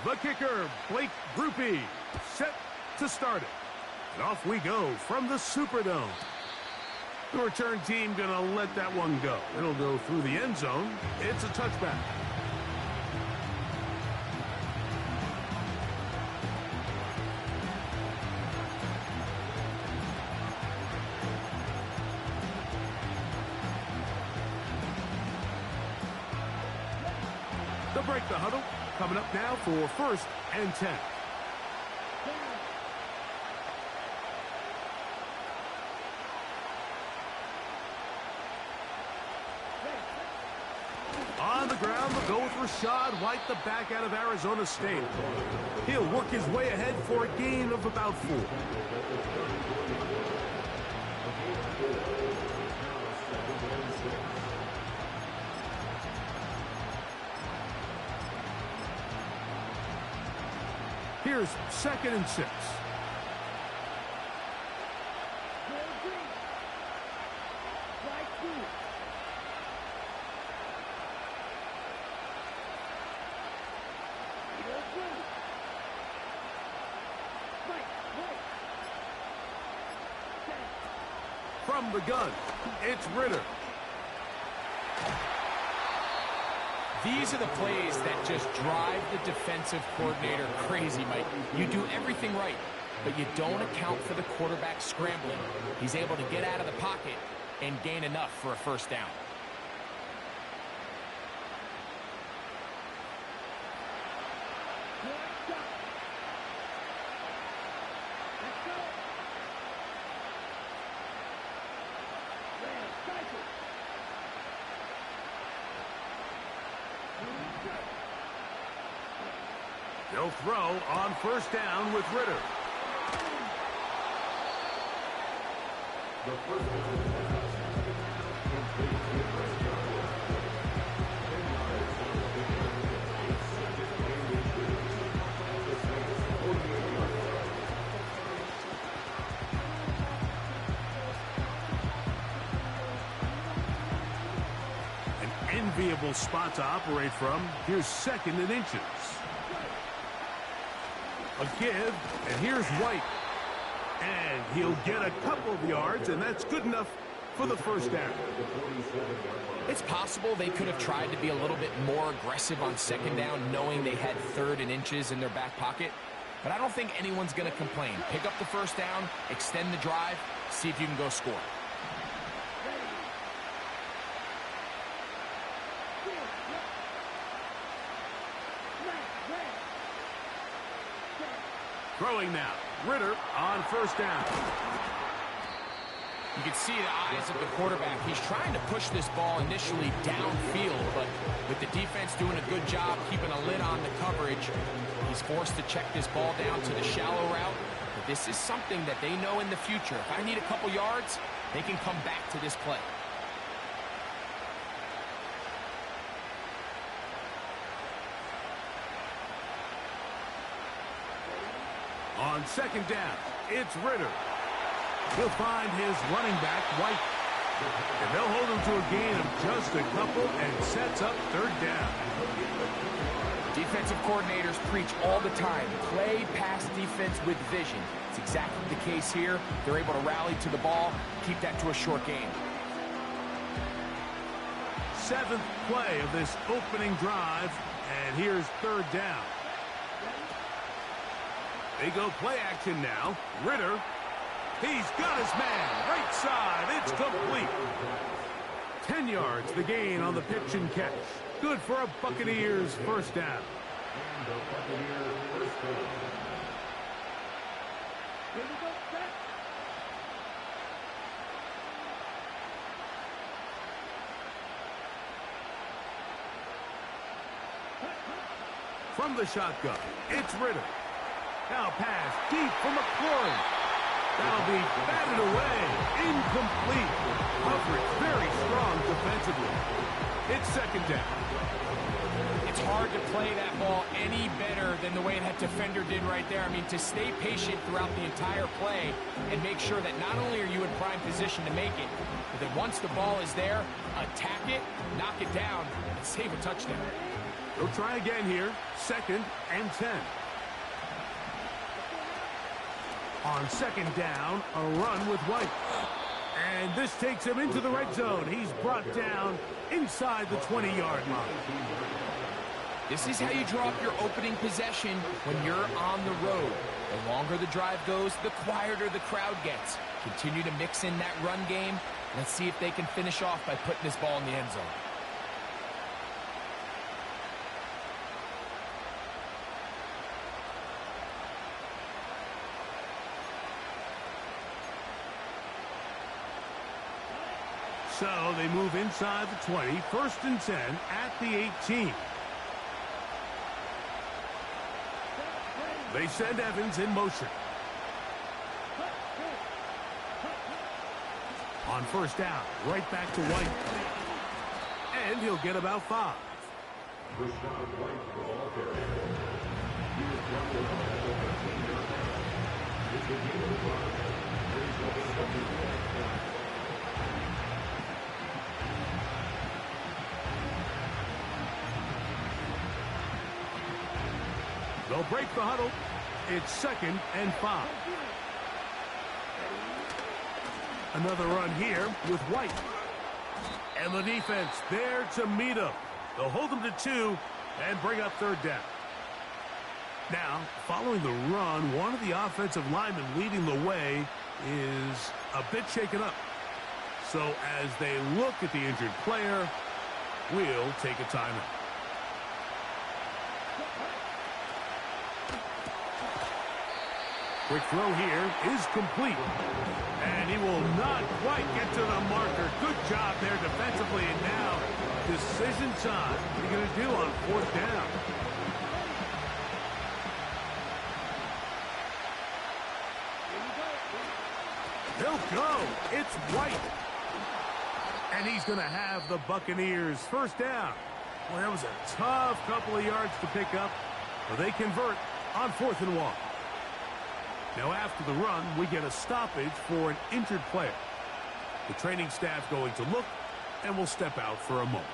The kicker, Blake Groupie, set to start it. And off we go from the Superdome. The return team going to let that one go. It'll go through the end zone. It's a touchback. They'll break the huddle. Coming up now for 1st and 10. On the ground, they'll go with Rashad White, the back out of Arizona State. He'll work his way ahead for a gain of about 4. Here's 2nd and 6. From the gun, it's Ritter. These are the plays that just drive the defensive coordinator crazy, Mike. You do everything right, but you don't account for the quarterback scrambling. He's able to get out of the pocket and gain enough for a 1st down. They'll throw on 1st down with Ritter. An enviable spot to operate from. Here's 2nd and inches. A give, and here's White. And he'll get a couple of yards, and that's good enough for the 1st down. It's possible they could have tried to be a little bit more aggressive on 2nd down, knowing they had 3rd and inches in their back pocket. But I don't think anyone's going to complain. Pick up the 1st down, extend the drive, see if you can go score. Throwing now. Ritter on 1st down. You can see the eyes of the quarterback. He's trying to push this ball initially downfield, but with the defense doing a good job keeping a lid on the coverage, he's forced to check this ball down to the shallow route. But this is something that they know in the future. If I need a couple yards, they can come back to this play. On 2nd down, it's Ritter. He'll find his running back, White. And they'll hold him to a gain of just a couple and sets up 3rd down. Defensive coordinators preach all the time, play pass defense with vision. It's exactly the case here. They're able to rally to the ball, keep that to a short gain. 7th play of this opening drive, and here's 3rd down. They go play action now. Ritter, he's got his man, right side, it's complete. 10 yards, the gain on the pitch and catch. Good for a Buccaneers 1st down. From the shotgun, it's Ritter. Now pass deep for McLaurin. That'll be batted away. Incomplete. Coverage very strong defensively. It's 2nd down. It's hard to play that ball any better than the way that defender did right there. I mean, to stay patient throughout the entire play and make sure that not only are you in prime position to make it, but that once the ball is there, attack it, knock it down, and save a touchdown. They'll try again here. 2nd and 10. On 2nd down, a run with White. And this takes him into the red zone. He's brought down inside the 20-yard line. This is how you draw up your opening possession when you're on the road. The longer the drive goes, the quieter the crowd gets. Continue to mix in that run game. Let's see if they can finish off by putting this ball in the end zone. So they move inside the 20, 1st and 10 at the 18. They send Evans in motion. On 1st down, right back to White. And he'll get about 5. They'll break the huddle. It's 2nd and 5. Another run here with White. And the defense there to meet him. They'll hold him to 2 and bring up 3rd down. Now, following the run, one of the offensive linemen leading the way is a bit shaken up. So as they look at the injured player, we'll take a timeout. Quick throw here is complete. And he will not quite get to the marker. Good job there defensively. And now, decision time. What are you going to do on 4th down? He'll go. It's White. And he's going to have the Buccaneers 1st down. Well, that was a tough couple of yards to pick up. But they convert on 4th and 1. Now, after the run, we get a stoppage for an injured player. The training staff going to look, and will step out for a moment.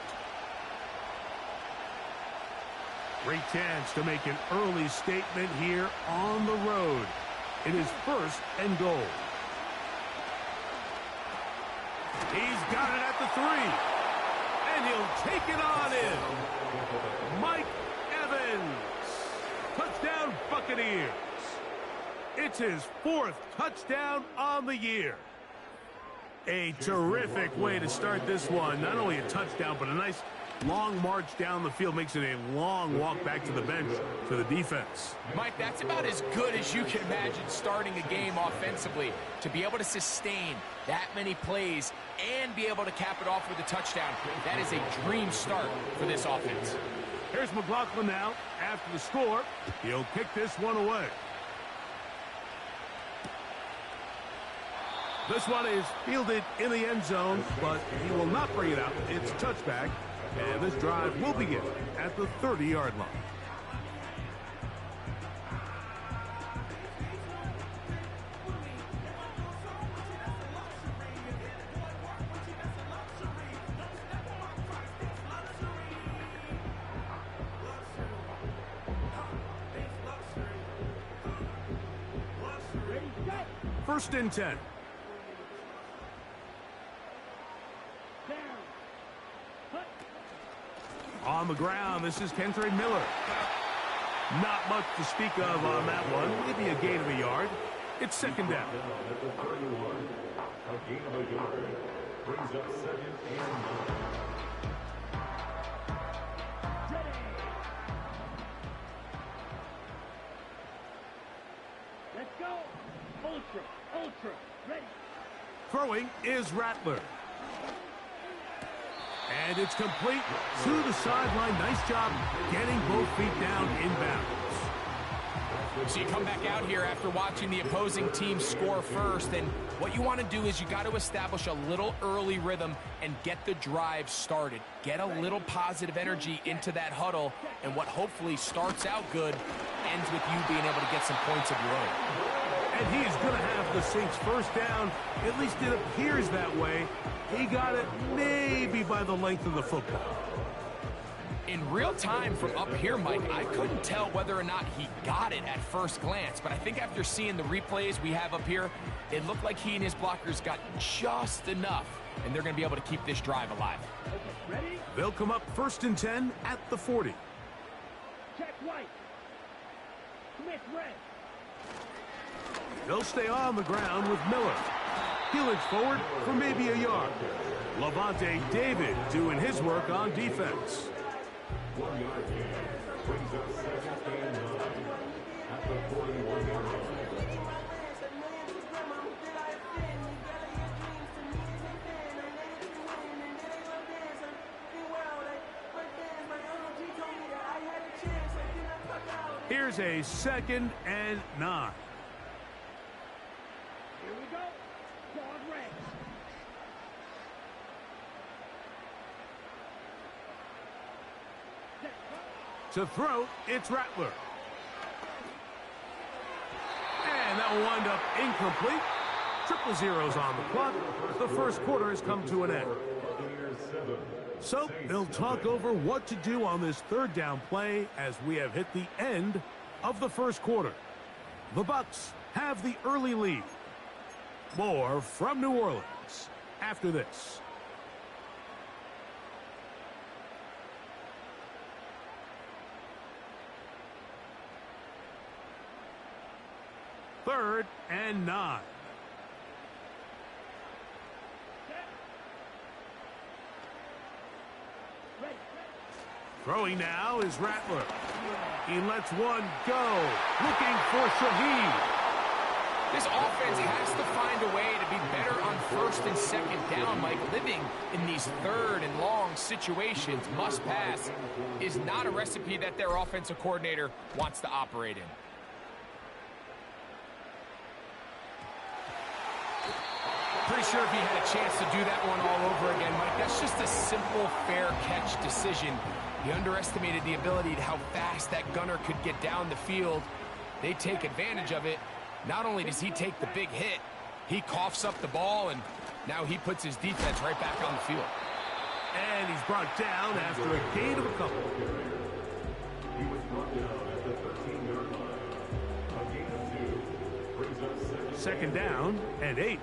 Great chance to make an early statement here on the road. It is 1st and goal. He's got it at the 3. And he'll take it on in. Mike Evans. Touchdown, Buccaneers. It's his 4th touchdown on the year. A terrific way to start this one. Not only a touchdown, but a nice long march down the field. Makes it a long walk back to the bench for the defense. Mike, that's about as good as you can imagine starting a game offensively. To be able to sustain that many plays and be able to cap it off with a touchdown, that is a dream start for this offense. Here's McLaughlin now. After the score, he'll kick this one away. This one is fielded in the end zone, but he will not bring it out. It's touchback, and this drive will begin at the 30-yard line. First and 10. On the ground, this is Kentre Miller. Not much to speak of on that one. Maybe a gain of a yard. It's 2nd down. A gain of a yard brings up 2nd and 9. Let's go. Ultra, ready. Throwing is Rattler. And it's complete to the sideline. Nice job getting both feet down inbounds. So you come back out here after watching the opposing team score first, and what you want to do is you got to establish a little early rhythm and get the drive started. Get a little positive energy into that huddle, and what hopefully starts out good ends with you being able to get some points of your own. And he's going to have the Saints first down. At least it appears that way. He got it maybe by the length of the football. In real time from up here, Mike, I couldn't tell whether or not he got it at first glance, but I think after seeing the replays we have up here, it looked like he and his blockers got just enough, and they're going to be able to keep this drive alive. Ready? They'll come up 1st and 10 at the 40. Check white. Smith red. They'll stay on the ground with Miller. He'll inch forward for maybe a yard. Levante David doing his work on defense. 1 yard gain. Brings up 2nd and 9 at the 41-yard line. Here's a 2nd and 9. Here we go. Guard red. To throw, it's Rattler. And that will wind up incomplete. 0-0 on the clock. The first quarter has come to an end. So they'll talk over what to do on this 3rd down play as we have hit the end of the first quarter. The Bucs have the early lead. More from New Orleans after this. Third and 9. Throwing now is Rattler. He lets one go. Looking for Shaheed. This offense has to find a way to be better on 1st and 2nd down, Mike. Living in these 3rd and long situations, must pass, is not a recipe that their offensive coordinator wants to operate in. Pretty sure if he had a chance to do that one all over again, Mike, that's just a simple, fair catch decision. He underestimated the ability to how fast that gunner could get down the field. They take advantage of it. Not only does he take the big hit, he coughs up the ball, and now he puts his defense right back on the field. And he's brought down after a gain of a couple. He was brought down at the 13-yard line. A gain of 2 brings up 2nd down and 8.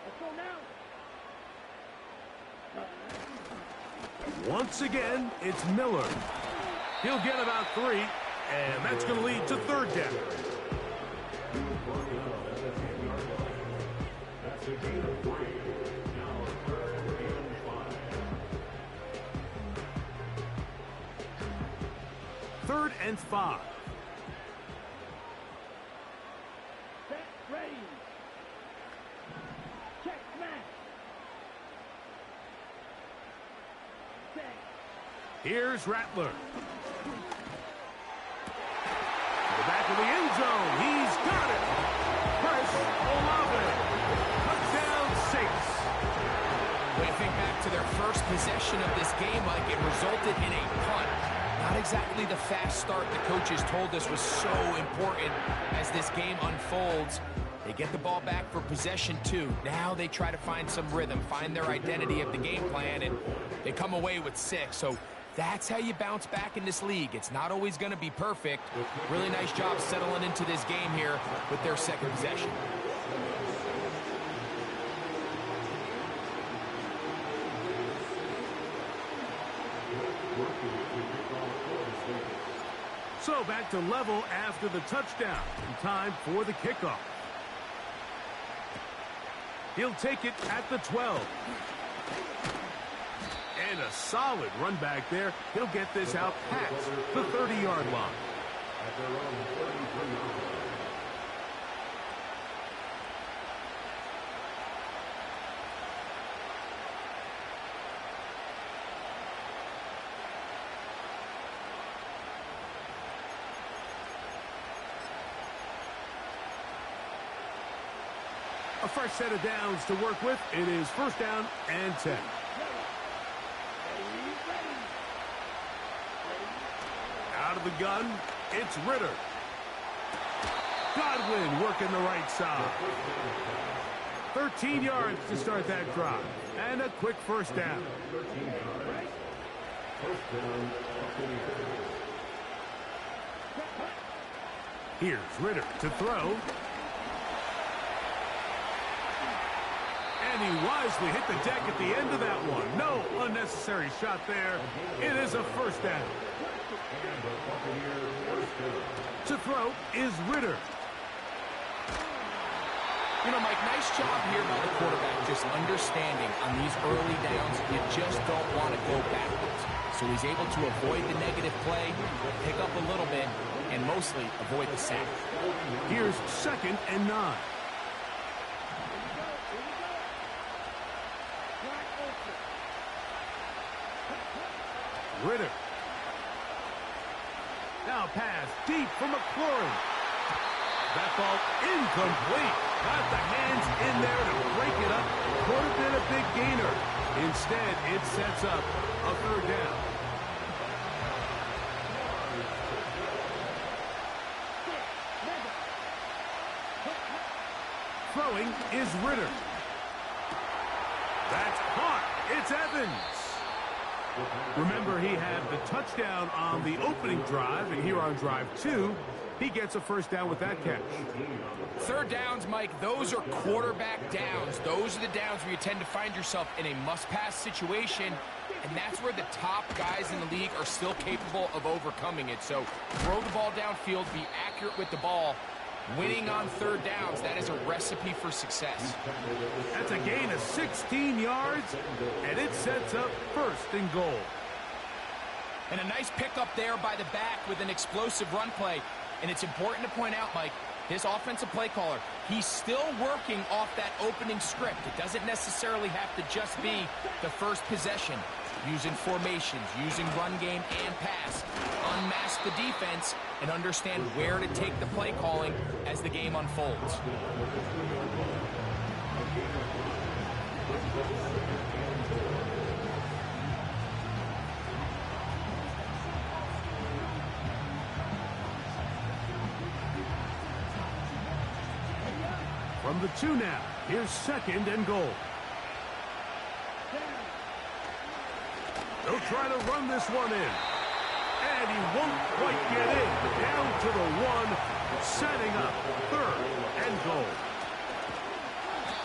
Let's go now. Once again, it's Miller. He'll get about 3, and that's going to lead to 3rd down. That's a gain of 3. Now 3rd and 5. 3rd and 5. Set, ready. Check smash. Set. Here's Rattler. To the back of the end zone. He's got it. Chris Olave. Touchdown Saints. When you think back to their first possession of this game, Mike, it resulted in a punt. Not exactly the fast start the coaches told us was so important as this game unfolds. They get the ball back for possession 2. Now they try to find some rhythm, find their identity of the game plan, and they come away with 6. So that's how you bounce back in this league. It's not always going to be perfect. Really nice job settling into this game here with their 2nd possession. So back to level after the touchdown. In time for the kickoff. He'll take it at the 12. And a solid run back there. He'll get this out past the 30-yard line. At their own 33-yard line. fresh set of downs to work with. It is first down and 10. Out of the gun, it's Ritter. Godwin working the right side. 13 yards to start that drive. And a quick first down. Here's Ritter to throw. And he wisely hit the deck at the end of that one. No unnecessary shot there. It is a first down. To throw is Ritter. You know, Mike, nice job here by the quarterback, just understanding on these early downs, you just don't want to go backwards. So he's able to avoid the negative play, pick up a little bit, and mostly avoid the sack. Here's second and 9. Ritter. Now pass deep for McLaurin. That ball incomplete. Got the hands in there to break it up. Could have been a big gainer. Instead, it sets up a third down. Throwing is Ritter. That's caught. It's Evans. Remember, he had the touchdown on the opening drive, and here on drive 2, he gets a first down with that catch. Third downs, Mike, those are quarterback downs. Those are the downs where you tend to find yourself in a must-pass situation, and that's where the top guys in the league are still capable of overcoming it. So throw the ball downfield, be accurate with the ball. Winning on third downs, that is a recipe for success. That's a gain of 16 yards, and it sets up first and goal. And a nice pickup there by the back with an explosive run play. And it's important to point out, Mike, this offensive play caller, he's still working off that opening script. It doesn't necessarily have to just be the first possession. Using formations, using run game and pass. Unmask the defense and understand where to take the play calling as the game unfolds. From the 2 now, here's second and goal. They'll try to run this one in. And he won't quite get in. Down to the 1, setting up third and goal.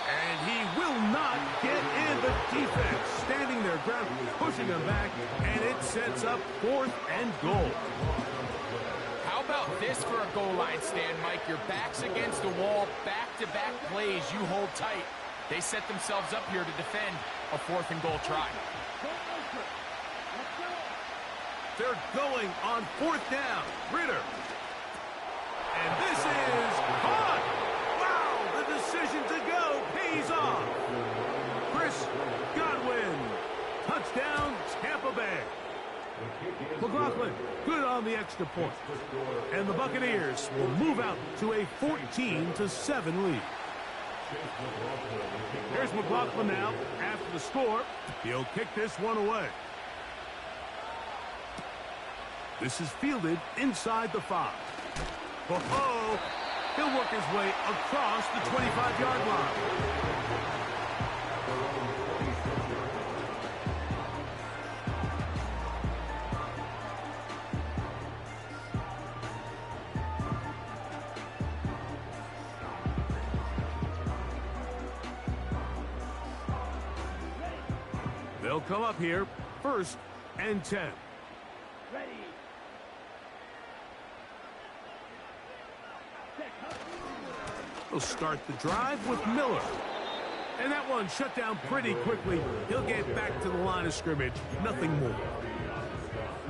And he will not get in. The defense standing their ground, pushing him back, and it sets up fourth and goal. How about this for a goal line stand, Mike? Your back's against the wall, back-to-back plays, you hold tight. They set themselves up here to defend a fourth and goal try. They're going on fourth down. Ritter. And this is caught. Wow, the decision to go pays off. Chris Godwin. Touchdown, Tampa Bay. McLaughlin, good on the extra point. And the Buccaneers will move out to a 14-7 lead. Here's McLaughlin now after the score. He'll kick this one away. This is fielded inside the 5. Oh, he'll work his way across the 25-yard line. They'll come up here, first and 10. He'll start the drive with Miller. And that one shut down pretty quickly. He'll get back to the line of scrimmage. Nothing more.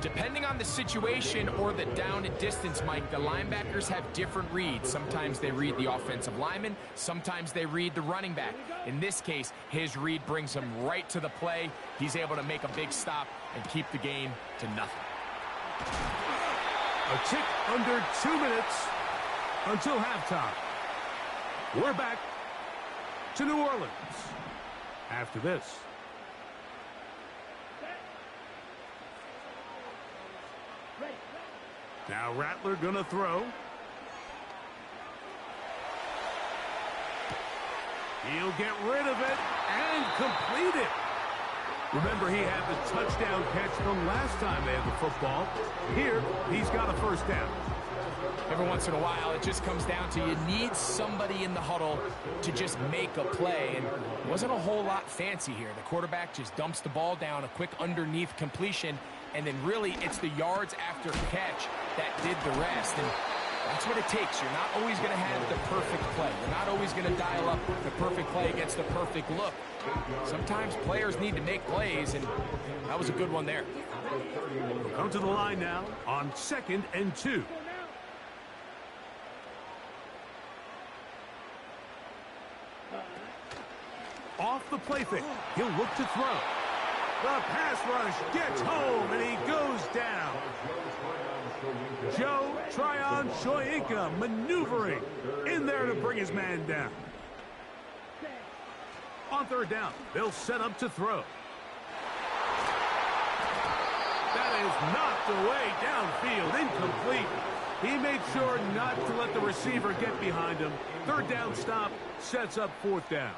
Depending on the situation or the down and distance, Mike, the linebackers have different reads. Sometimes they read the offensive lineman. Sometimes they read the running back. In this case, his read brings him right to the play. He's able to make a big stop and keep the game to nothing. A tick under 2 minutes until halftime. We're back to New Orleans. After this. Ready. Now Rattler gonna throw. He'll get rid of it and complete it. Remember, he had the touchdown catch the last time they had the football. Here, he's got a first down. Every once in a while, it just comes down to you need somebody in the huddle to just make a play. And it wasn't a whole lot fancy here. The quarterback just dumps the ball down, a quick underneath completion, and then really it's the yards after catch that did the rest. And that's what it takes. You're not always going to have the perfect play. You're not always going to dial up the perfect play against the perfect look. Sometimes players need to make plays, and that was a good one there. We'll come to the line now on 2nd and 2. Off the play fake. He'll look to throw. The pass rush gets home, and he goes down. Joe Tryon Shoyinka maneuvering in there to bring his man down. On 3rd down, they'll set up to throw. That is knocked away downfield, incomplete. He made sure not to let the receiver get behind him. 3rd down stop sets up 4th down.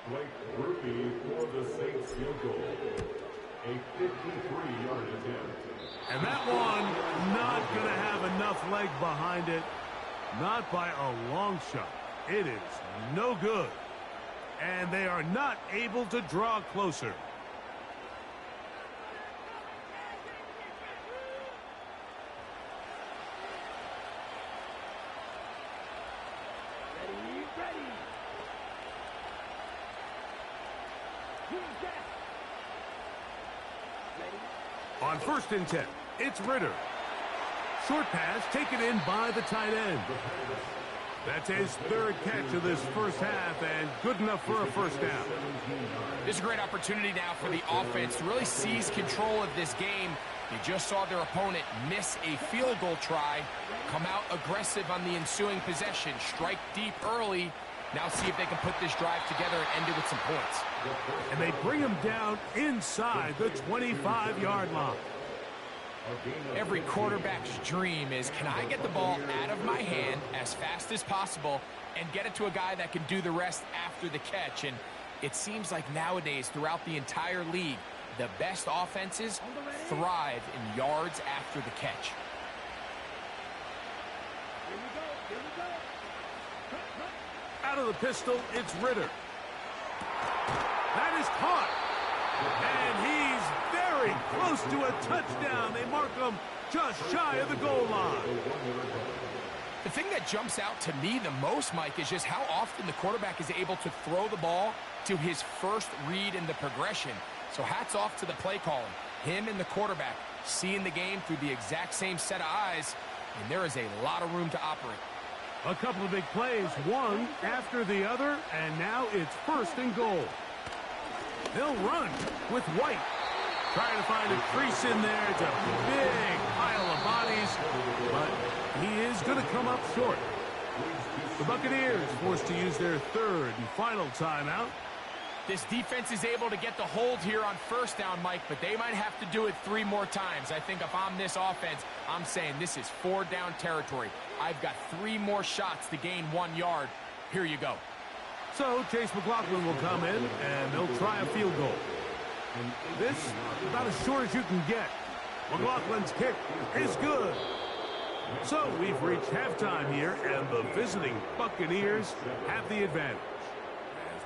Blake Ruby for the Saints field goal. A 53-yard attempt. And that one not going to have enough leg behind it. Not by a long shot. It is no good. And they are not able to draw closer. On 1st and 10, it's Ritter. Short pass taken in by the tight end. That's his 3rd catch of this first half, and good enough for a first down. This is a great opportunity now for the offense to really seize control of this game. They just saw their opponent miss a field goal try, come out aggressive on the ensuing possession, strike deep early. Now see if they can put this drive together and end it with some points. And they bring him down inside the 25-yard line. Every quarterback's dream is, can I get the ball out of my hand as fast as possible and get it to a guy that can do the rest after the catch? And it seems like nowadays, throughout the entire league, the best offenses thrive in yards after the catch. Out of the pistol, it's Ritter. That is caught. And he's very close to a touchdown. They mark him just shy of the goal line. The thing that jumps out to me the most, Mike, is just how often the quarterback is able to throw the ball to his first read in the progression. So hats off to the play calling. Him and the quarterback seeing the game through the exact same set of eyes, and there is a lot of room to operate. A couple of big plays, one after the other, and now it's 1st and goal. They'll run with White. Trying to find a crease in there. It's a big pile of bodies, but he is going to come up short. The Buccaneers forced to use their 3rd and final timeout. This defense is able to get the hold here on 1st down, Mike, but they might have to do it 3 more times. I think if I'm this offense, I'm saying this is 4th down territory. I've got 3 more shots to gain 1 yard. Here you go. So Chase McLaughlin will come in, and they'll try a field goal. And this about as short as you can get. McLaughlin's kick is good. So we've reached halftime here, and the visiting Buccaneers have the advantage.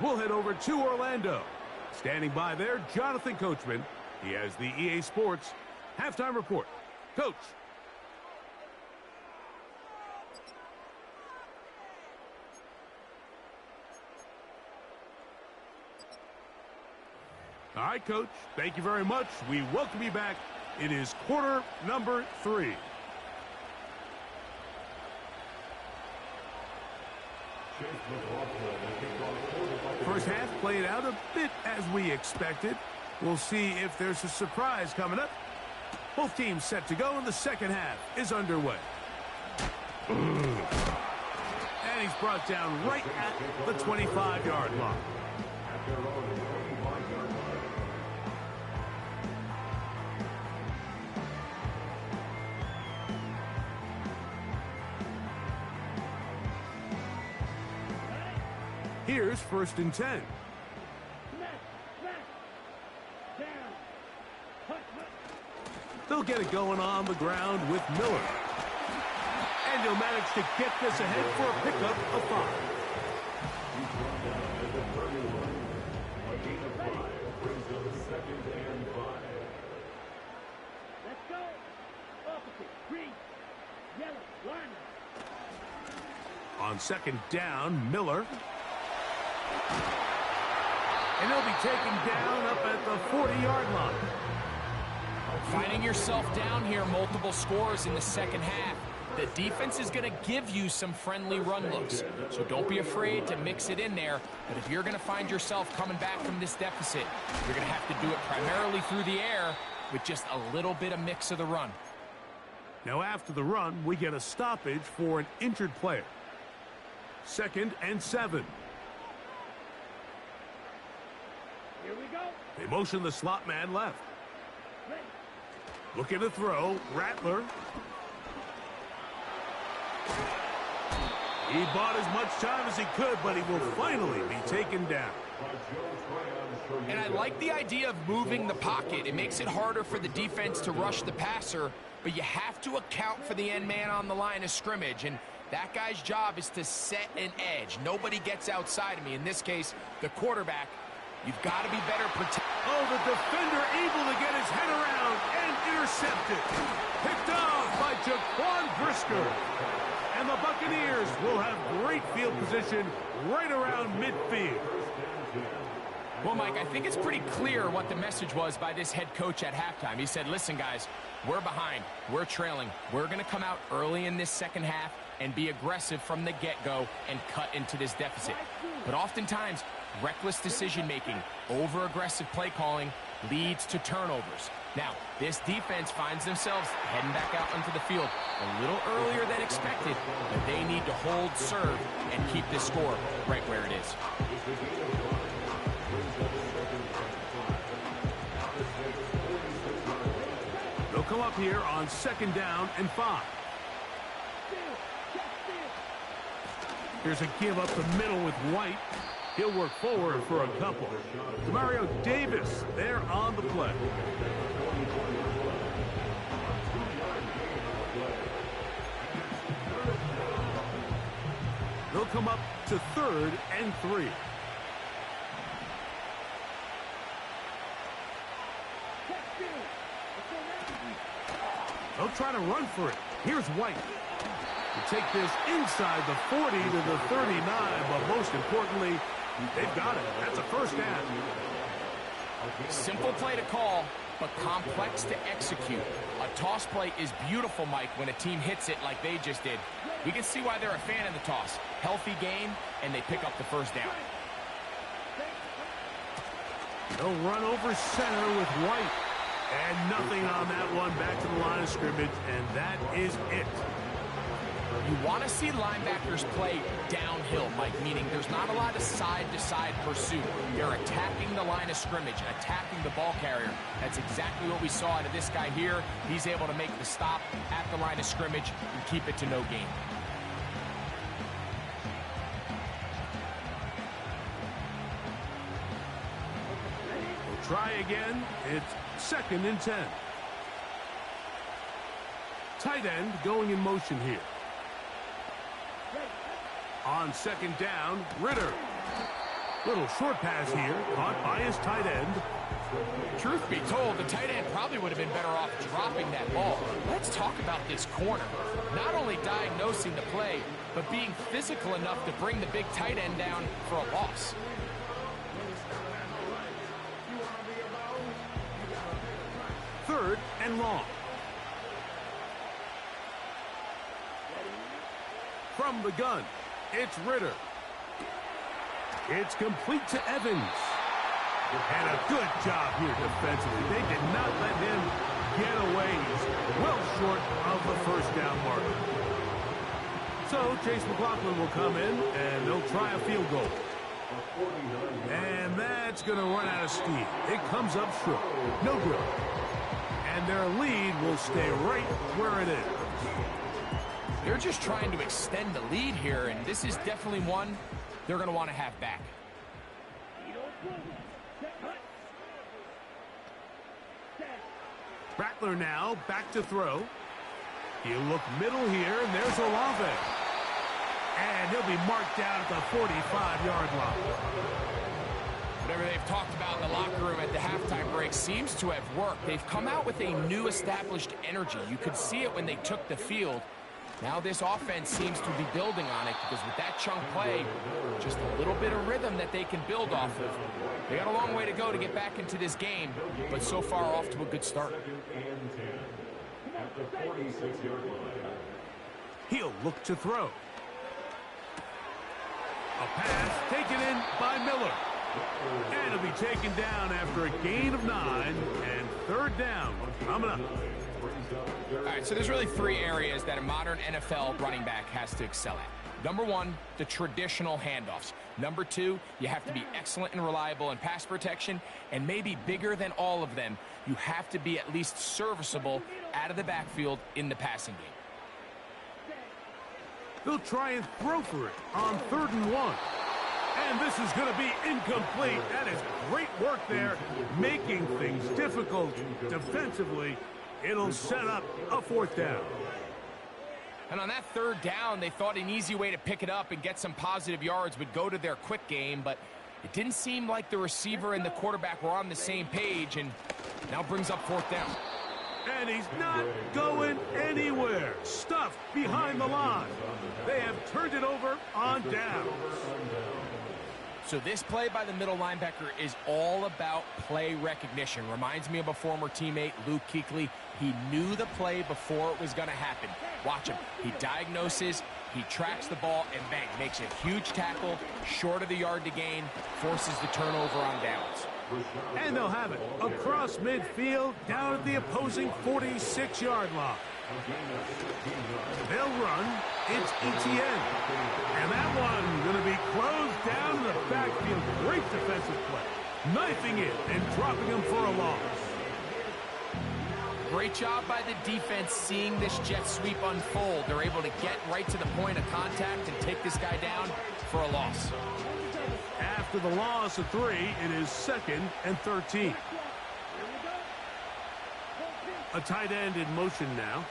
We'll head over to Orlando. Standing by there, Jonathan Coachman. He has the EA Sports halftime report. Coach. All right, Coach. Thank you very much. We welcome you back. It is quarter number 3. First half played out a bit as we expected. We'll see if there's a surprise coming up. Both teams set to go, and the second half is underway. And he's He's brought down right at the 25-yard line. At their own 25-yard line. Here's 1st and 10. They'll get it going on the ground with Miller. And he'll manage to get this ahead for a pickup of 5. He's brought down at the 31. A gain of 5 brings up 2nd and 5. Let's go. Opposite. Green. Yellow. Line. On 2nd down, Miller. And he'll be taken down up at the 40-yard line. Finding yourself down here, multiple scores in the second half. The defense is going to give you some friendly run looks, so don't be afraid to mix it in there. But if you're going to find yourself coming back from this deficit, you're going to have to do it primarily through the air with just a little bit of mix of the run. Now after the run, we get a stoppage for an injured player. 2nd and 7. Here we go. They motion the slot man left. Ready. Looking to throw, Rattler. He bought as much time as he could, but he will finally be taken down. And I like the idea of moving the pocket. It makes it harder for the defense to rush the passer, but you have to account for the end man on the line of scrimmage, and that guy's job is to set an edge. Nobody gets outside of me. In this case, the quarterback. You've got to be better protected. Oh, the defender able to get his head around and intercepted. Picked off by Jaquan Brisker. And the Buccaneers will have great field position right around midfield. Well, Mike, I think it's pretty clear what the message was by this head coach at halftime. He said, listen, guys, we're behind. We're trailing. We're going to come out early in this second half and be aggressive from the get-go and cut into this deficit. But oftentimes, reckless decision-making, over-aggressive play calling leads to turnovers. Now, this defense finds themselves heading back out onto the field a little earlier than expected, but they need to hold serve and keep this score right where it is. They'll come up here on 2nd down and 5. Here's a give up the middle with White. He'll work forward for a couple. Demario Davis there on the play. They'll come up to 3rd and 3. They'll try to run for it. Here's White. To take this inside the 40 to the 39, but most importantly, they've got it. That's a first down. Simple play to call, but complex to execute. A toss play is beautiful, Mike, when a team hits it like they just did. We can see why they're a fan of the toss. Healthy game, and they pick up the first down. They'll run over center with White. And nothing on that one, back to the line of scrimmage, and that is it. You want to see linebackers play downhill, Mike, meaning there's not a lot of side-to-side pursuit. They're attacking the line of scrimmage, attacking the ball carrier. That's exactly what we saw out of this guy here. He's able to make the stop at the line of scrimmage and keep it to no gain. We'll try again. It's 2nd and 10. Tight end going in motion here. On 2nd down, Ritter. Little short pass here, caught by his tight end. Truth be told, the tight end probably would have been better off dropping that ball. Let's talk about this corner. Not only diagnosing the play, but being physical enough to bring the big tight end down for a loss. Third and long. From the gun, it's Ritter. It's complete to Evans. And a good job here defensively. They did not let him get away. He's well short of the first down marker. So Chase McLaughlin will come in, and they'll try a field goal. And that's going to run out of steam. It comes up short. No good. And their lead will stay right where it is. They're just trying to extend the lead here, and this is definitely one they're going to want to have back. Rattler now back to throw. He'll look middle here, and there's Olave. And he'll be marked down at the 45-yard line. Whatever they've talked about in the locker room at the halftime break seems to have worked. They've come out with a new established energy. You could see it when they took the field. Now this offense seems to be building on it because with that chunk play, just a little bit of rhythm that they can build off of. They got a long way to go to get back into this game, but so far off to a good start. He'll look to throw. A pass taken in by Miller. And it'll be taken down after a gain of 9, and third down coming up. All right, so there's really 3 areas that a modern NFL running back has to excel at. Number 1, the traditional handoffs. Number 2, you have to be excellent and reliable in pass protection, and maybe bigger than all of them, you have to be at least serviceable out of the backfield in the passing game. They'll try and throw for it on 3rd and 1. And this is going to be incomplete. That is great work there, making things difficult defensively. It'll set up a 4th down. And on that 3rd down, they thought an easy way to pick it up and get some positive yards would go to their quick game, but it didn't seem like the receiver and the quarterback were on the same page, and now brings up 4th down. And he's not going anywhere. Stuffed behind the line. They have turned it over on downs. So this play by the middle linebacker is all about play recognition. Reminds me of a former teammate, Luke Kuechly. He knew the play before it was going to happen. Watch him. He diagnoses, he tracks the ball, and bang, makes a huge tackle, short of the yard to gain, forces the turnover on downs. And they'll have it across midfield, down at the opposing 46-yard line. They'll run. It's Etienne. And that one going to be closed down in the backfield. Great defensive play. Knifing it and dropping him for a loss. Great job by the defense seeing this jet sweep unfold. They're able to get right to the point of contact and take this guy down for a loss. After the loss of 3, it is 2nd and 13. A tight end in motion now.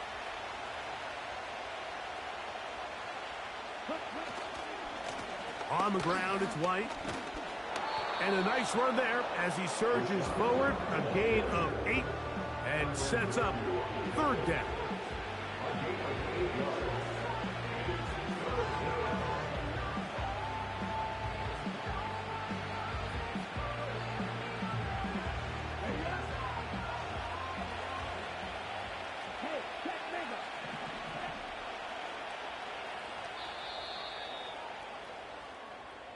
On the ground, it's White. And a nice run there as he surges forward. A gain of 8 and sets up 3rd down.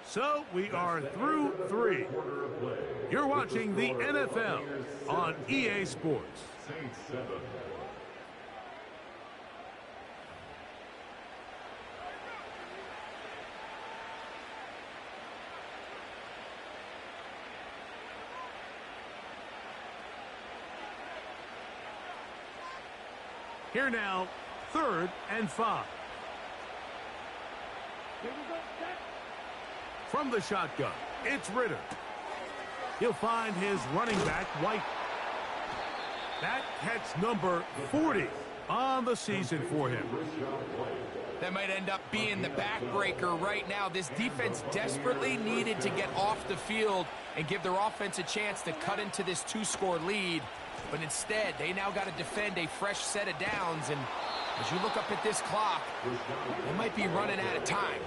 So we are through 3. You're watching the NFL on EA Sports. Here now, 3rd and 5. From the shotgun, it's Ritter. He'll find his running back, White. That catch number 40 on the season for him. That might end up being the backbreaker right now. This defense desperately needed to get off the field and give their offense a chance to cut into this 2-score lead. But instead, they now got to defend a fresh set of downs. And as you look up at this clock, they might be running out of time.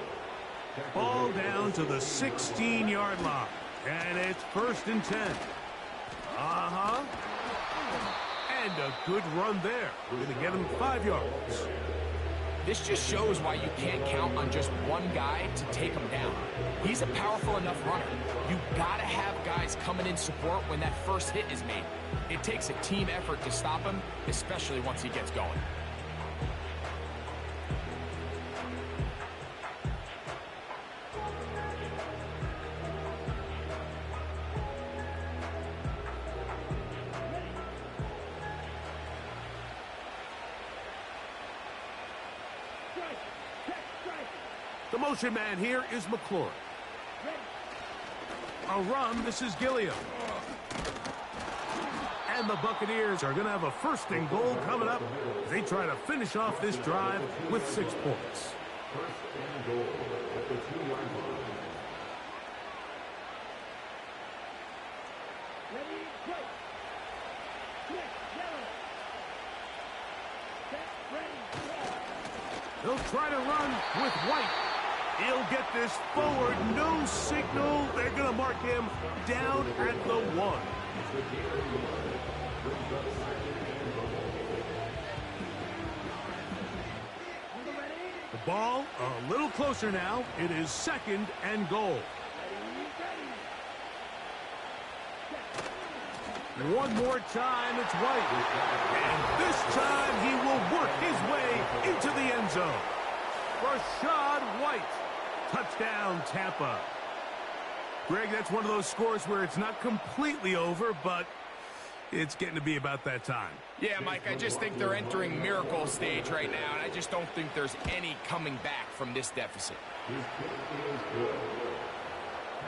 Ball down to the 16-yard line. And it's 1st and 10. And a good run there. Going to get him 5 yards. This just shows why you can't count on just one guy to take him down. He's a powerful enough runner. You've got to have guys coming in support when that first hit is made. It takes a team effort to stop him, especially once he gets going. The motion man here is McClure. A run, this is Gilliam. And the Buccaneers are going to have a first and goal coming up as they try to finish off this drive with 6 points. First and goal at the 2-yard line. Ready, go. Quick, yellow. Set, ready, go. They'll try to run with White. He'll get this forward. No signal. They're going to mark him down at the 1. The ball a little closer now. It is 2nd and goal. One more time, it's White. And this time he will work his way into the end zone. Rashad White. Touchdown, Tampa. Greg, that's one of those scores where it's not completely over, but it's getting to be about that time. Yeah, Mike, I just think they're entering miracle stage right now, and I just don't think there's any coming back from this deficit. His kick is good.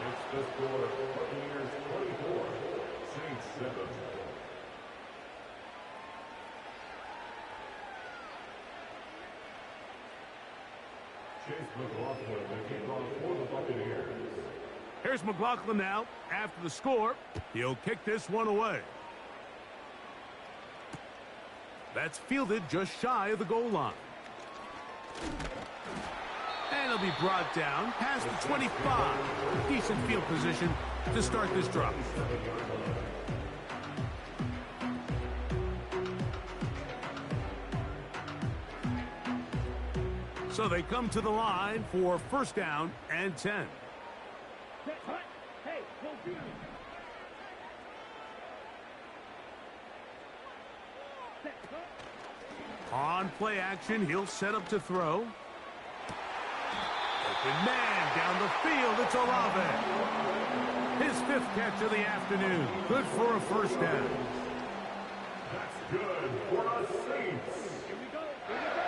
Makes the score Buccaneers 24, Saints 7. Chase McLaughlin, the kickoff for the Buccaneers. Here's McLaughlin now. After the score, he'll kick this one away. That's fielded just shy of the goal line. And he'll be brought down past the 25. Decent field position to start this drive. So they come to the line for first down and 10. Set, hut. Hey, go do it. Set, hut. On play action, he'll set up to throw. Open man down the field. It's Olave. His 5th catch of the afternoon. Good for a first down. That's good for the Saints. Here we go. Here we go.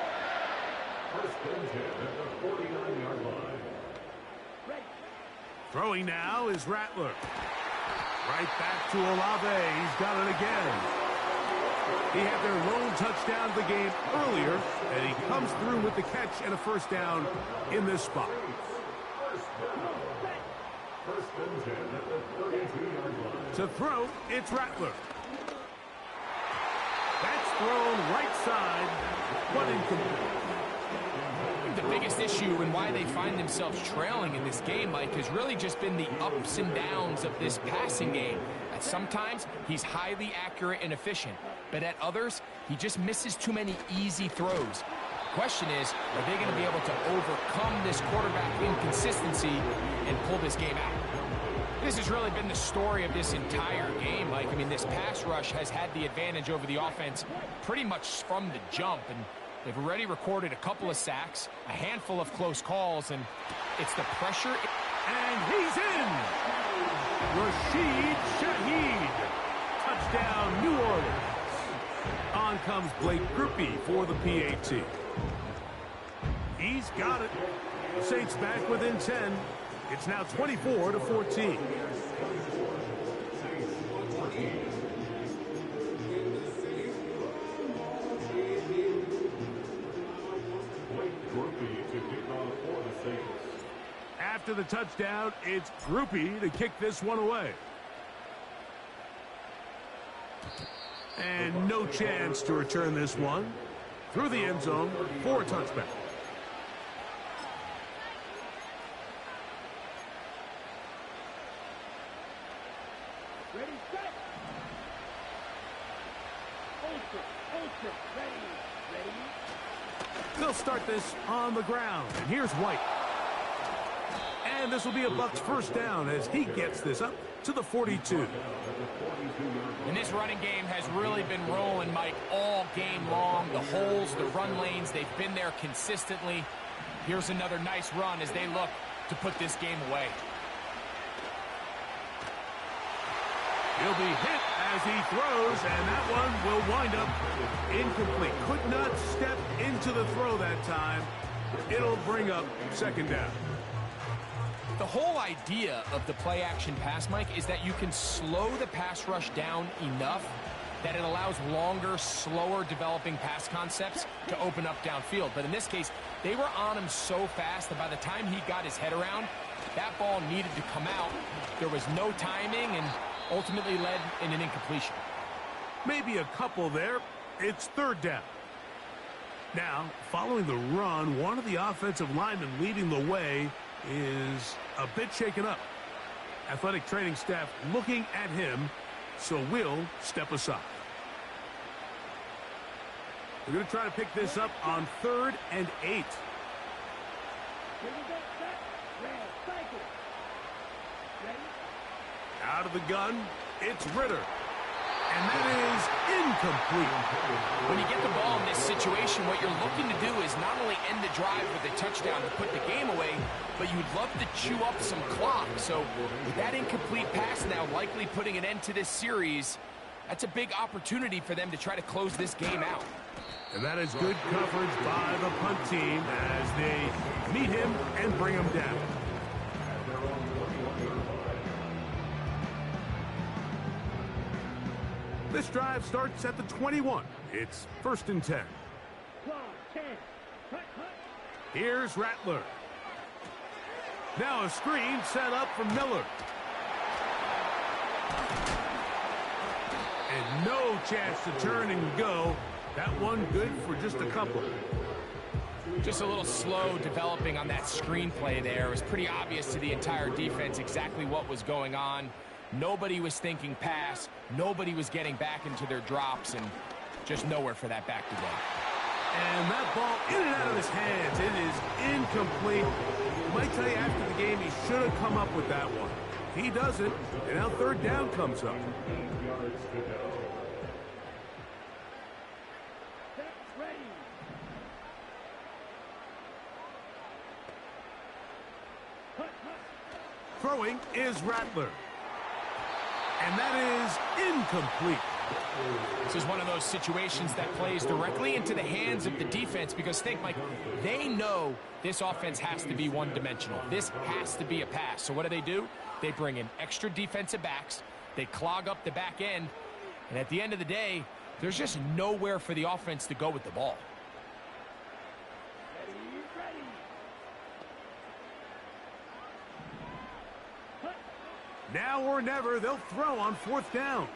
First and 10 at the 49-yard line. Ready. Throwing now is Rattler. Right back to Olave. He's got it again. He had their lone touchdown of the game earlier, and he comes through with the catch and a first down in this spot. First and 10 at the 32-yard line. To throw, it's Rattler. That's thrown right side, but incomplete. The biggest issue and why they find themselves trailing in this game, Mike, has really just been the ups and downs of this passing game. At sometimes, he's highly accurate and efficient, but at others, he just misses too many easy throws. The question is, are they going to be able to overcome this quarterback inconsistency and pull this game out? This has really been the story of this entire game, Mike. I mean, this pass rush has had the advantage over the offense pretty much from the jump, and they've already recorded a couple of sacks, a handful of close calls, and it's the pressure. And he's in! Rashid Shaheed. Touchdown, New Orleans. On comes Blake Grupe for the PAT. He's got it. The Saints back within 10. It's now 24-14. After the touchdown, it's Grupe to kick this one away. And no chance to return this one. Through the end zone for a touchback. Ready, set. Ultra, ready, ready. They'll start this on the ground. And here's White. And this will be a Bucs first down as he gets this up to the 42. And this running game has really been rolling, Mike, all game long. The holes, the run lanes, they've been there consistently. Here's another nice run as they look to put this game away. He'll be hit as he throws, and that one will wind up incomplete. Could not step into the throw that time. It'll bring up second down. The whole idea of the play-action pass, Mike, is that you can slow the pass rush down enough that it allows longer, slower developing pass concepts to open up downfield. But in this case, they were on him so fast that by the time he got his head around, that ball needed to come out. There was no timing and ultimately led in an incompletion. Maybe a couple there. It's third down. Now, following the run, one of the offensive linemen leading the way is a bit shaken up. Athletic training staff looking at him, so we'll step aside. We're going to try to pick this up on 3rd and 8. Out of the gun, it's Ritter. And that is incomplete. When you get the ball in this situation, what you're looking to do is not only end the drive with a touchdown to put the game away, but you'd love to chew up some clock. So with that incomplete pass now likely putting an end to this series, that's a big opportunity for them to try to close this game out. And that is good coverage by the punt team as they meet him and bring him down. This drive starts at the 21. It's 1st and 10. Here's Rattler. Now a screen set up for Miller. And no chance to turn and go. That one good for just a couple. Just a little slow developing on that screenplay there. It was pretty obvious to the entire defense exactly what was going on. Nobody was thinking pass. Nobody was getting back into their drops, and just nowhere for that back to go. And that ball in and out of his hands. It is incomplete. I might tell you after the game he should have come up with that one. He doesn't, and now 3rd down comes up. Throwing is Rattler. And that is incomplete. This is one of those situations that plays directly into the hands of the defense because think, Mike, they know this offense has to be one-dimensional. This has to be a pass. So what do? They bring in extra defensive backs. They clog up the back end. And at the end of the day, there's just nowhere for the offense to go with the ball. Now or never, they'll throw on 4th down.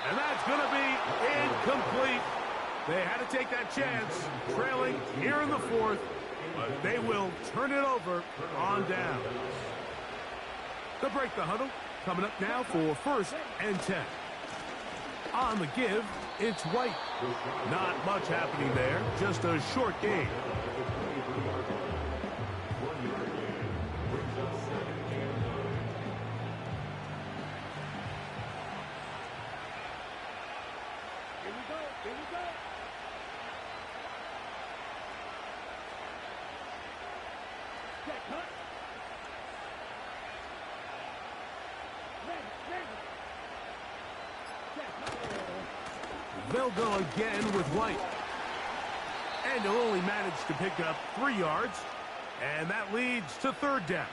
And that's going to be incomplete. They had to take that chance, trailing here in the 4th, but they will turn it over on down. They'll break the huddle. Coming up now for 1st and 10. On the give, it's White. Not much happening there, just a short game. They'll go again with White. And he'll only manage to pick up 3 yards. And that leads to 3rd down.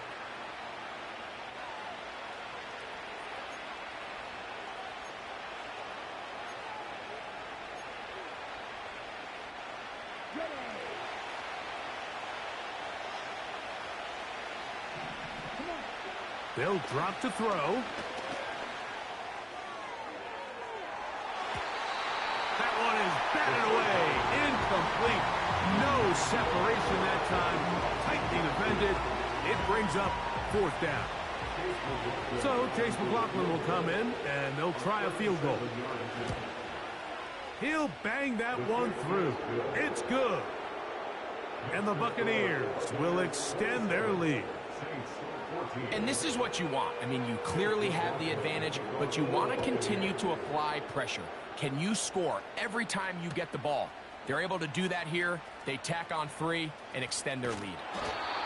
They'll drop to throw. That one is batted away. Incomplete. No separation that time. Tightly defended. It brings up 4th down. So Chase McLaughlin will come in, and they'll try a field goal. He'll bang that one through. It's good. And the Buccaneers will extend their lead. And this is what you want. I mean, you clearly have the advantage, but you want to continue to apply pressure. Can you score every time you get the ball? They're able to do that here. They tack on 3 and extend their lead.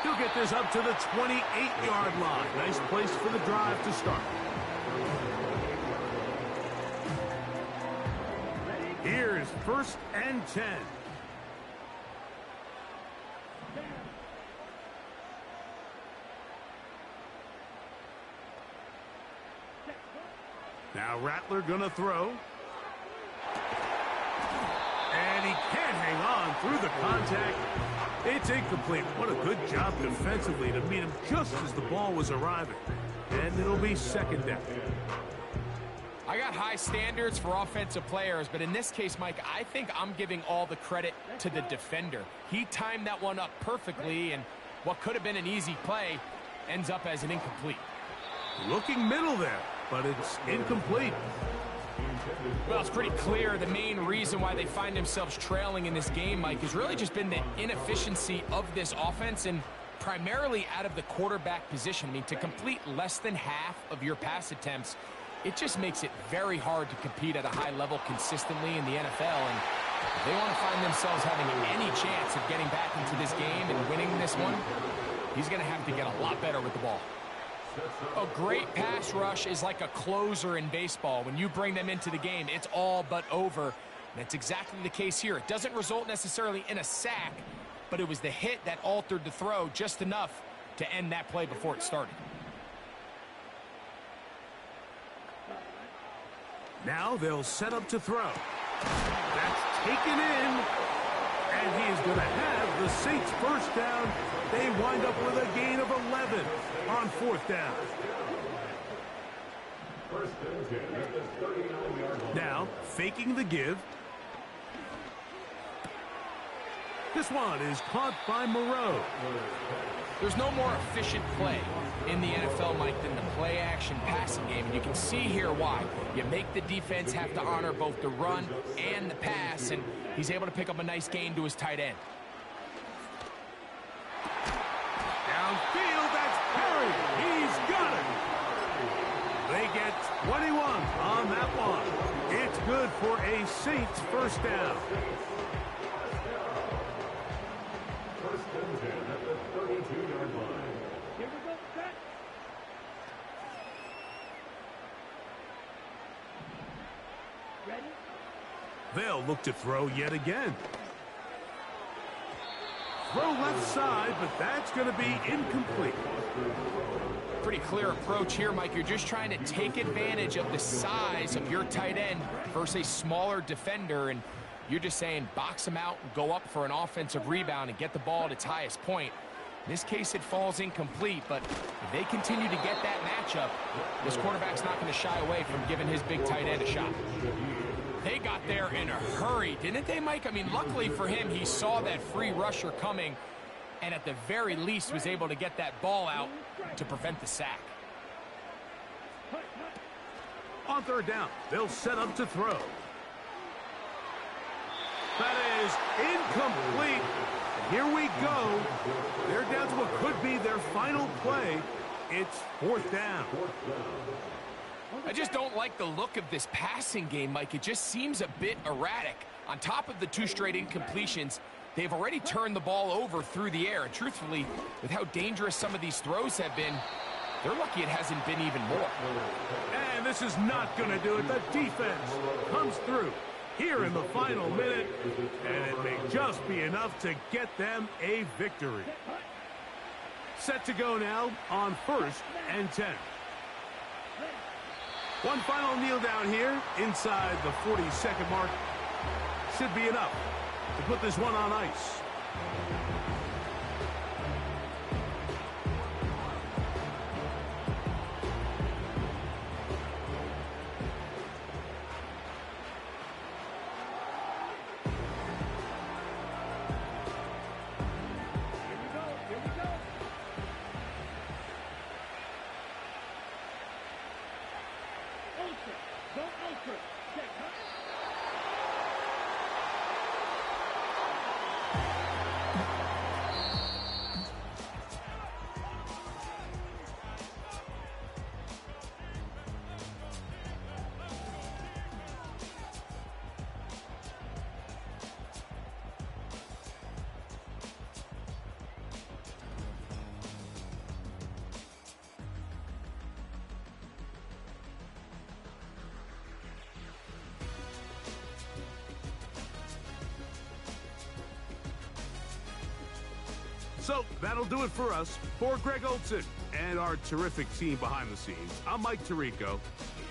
He'll get this up to the 28-yard line. Nice place for the drive to start. Here's 1st and 10. Now Rattler gonna throw. And he can't hang on through the contact. It's incomplete. What a good job defensively to meet him just as the ball was arriving. And it'll be second down. I got high standards for offensive players, but in this case, Mike, I think I'm giving all the credit to the defender. He timed that one up perfectly, and what could have been an easy play ends up as an incomplete. Looking middle there, but it's incomplete. Well, it's pretty clear the main reason why they find themselves trailing in this game, Mike, has really just been the inefficiency of this offense and primarily out of the quarterback position. I mean, to complete less than half of your pass attempts, it just makes it very hard to compete at a high level consistently in the NFL. And if they want to find themselves having any chance of getting back into this game and winning this one, he's going to have to get a lot better with the ball. A great pass rush is like a closer in baseball. When you bring them into the game, it's all but over. And that's exactly the case here. It doesn't result necessarily in a sack, but it was the hit that altered the throw just enough to end that play before it started. Now they'll set up to throw. That's taken in. And he is going to have the Saints first down. They wind up with a gain of 11 on fourth down. Now, faking the give. This one is caught by Moreau. There's no more efficient play in the NFL, Mike, than the play-action passing game. And you can see here why. You make the defense have to honor both the run and the pass, and he's able to pick up a nice gain to his tight end. Downfield, that's Perry. He's got it. They get 21 on that one. It's good for a Saints first down. First and 10 at the 32-yard line. Here we go, set. Ready? They'll look to throw yet again. Throw left side, but that's going to be incomplete. Pretty clear approach here, Mike. You're just trying to take advantage of the size of your tight end versus a smaller defender, and you're just saying box him out and go up for an offensive rebound and get the ball at its highest point. In this case, it falls incomplete, but if they continue to get that matchup, this quarterback's not going to shy away from giving his big tight end a shot. They got there in a hurry, didn't they, Mike? I mean, luckily for him, he saw that free rusher coming and at the very least was able to get that ball out to prevent the sack. On third down, they'll set up to throw. That is incomplete. Here we go. They're down to what could be their final play. It's fourth down. I just don't like the look of this passing game, Mike. It just seems a bit erratic. On top of the two straight incompletions, they've already turned the ball over through the air. And truthfully, with how dangerous some of these throws have been, they're lucky it hasn't been even more. And this is not going to do it. The defense comes through here in the final minute, and it may just be enough to get them a victory. Set to go now on first and 10. One final kneel down here inside the 40-second mark. Should be enough to put this one on ice. So that'll do it for us. For Greg Olson and our terrific team behind the scenes, I'm Mike Tirico.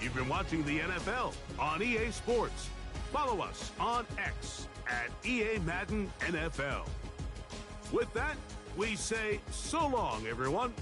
You've been watching the NFL on EA Sports. Follow us on X at EA Madden NFL. With that, we say so long, everyone.